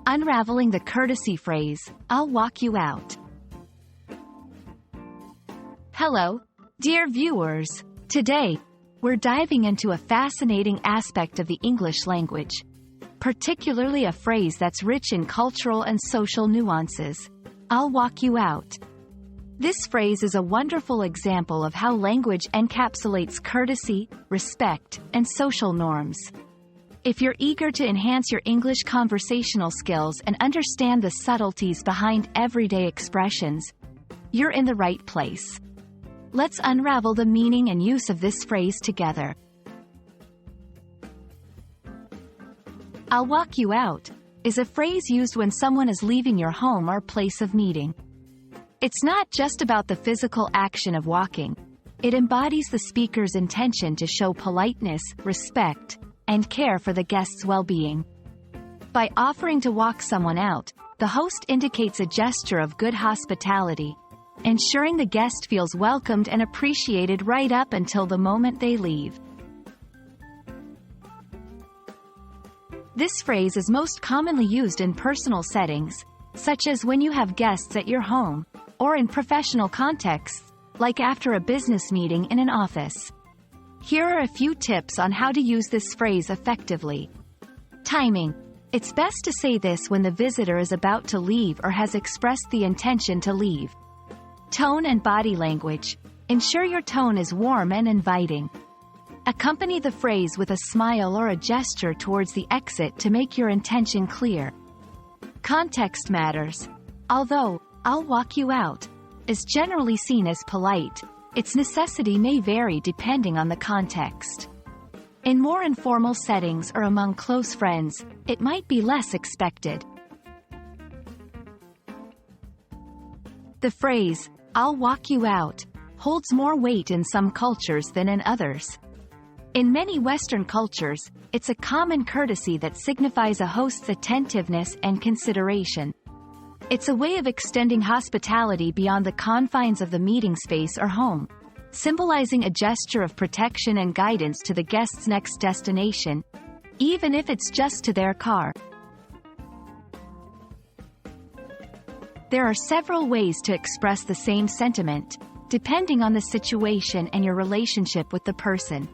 Unraveling the courtesy phrase, "I'll walk you out." Hello, dear viewers. Today, we're diving into a fascinating aspect of the English language, particularly a phrase that's rich in cultural and social nuances. "I'll walk you out." This phrase is a wonderful example of how language encapsulates courtesy, respect, and social norms. If you're eager to enhance your English conversational skills and understand the subtleties behind everyday expressions, you're in the right place. Let's unravel the meaning and use of this phrase together. "I'll walk you out" is a phrase used when someone is leaving your home or place of meeting. It's not just about the physical action of walking. It embodies the speaker's intention to show politeness, respect, and care for the guest's well-being. By offering to walk someone out, the host indicates a gesture of good hospitality, ensuring the guest feels welcomed and appreciated right up until the moment they leave. This phrase is most commonly used in personal settings, such as when you have guests at your home, or in professional contexts, like after a business meeting in an office. Here are a few tips on how to use this phrase effectively. Timing. It's best to say this when the visitor is about to leave or has expressed the intention to leave. Tone and body language. Ensure your tone is warm and inviting. Accompany the phrase with a smile or a gesture towards the exit to make your intention clear. Context matters. Although, "I'll walk you out" is generally seen as polite, its necessity may vary depending on the context. In more informal settings or among close friends, it might be less expected. The phrase, "I'll walk you out," holds more weight in some cultures than in others. In many Western cultures, it's a common courtesy that signifies a host's attentiveness and consideration. It's a way of extending hospitality beyond the confines of the meeting space or home, symbolizing a gesture of protection and guidance to the guest's next destination, even if it's just to their car. There are several ways to express the same sentiment, depending on the situation and your relationship with the person.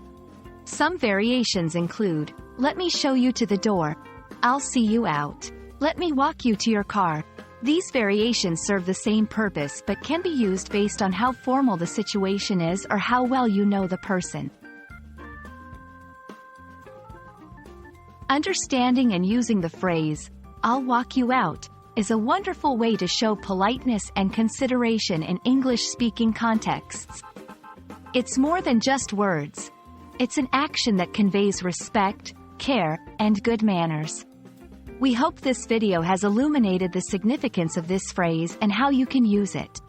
Some variations include, "Let me show you to the door," "I'll see you out," "Let me walk you to your car." These variations serve the same purpose but can be used based on how formal the situation is or how well you know the person. Understanding and using the phrase, "I'll walk you out," is a wonderful way to show politeness and consideration in English-speaking contexts. It's more than just words. It's an action that conveys respect, care, and good manners. We hope this video has illuminated the significance of this phrase and how you can use it.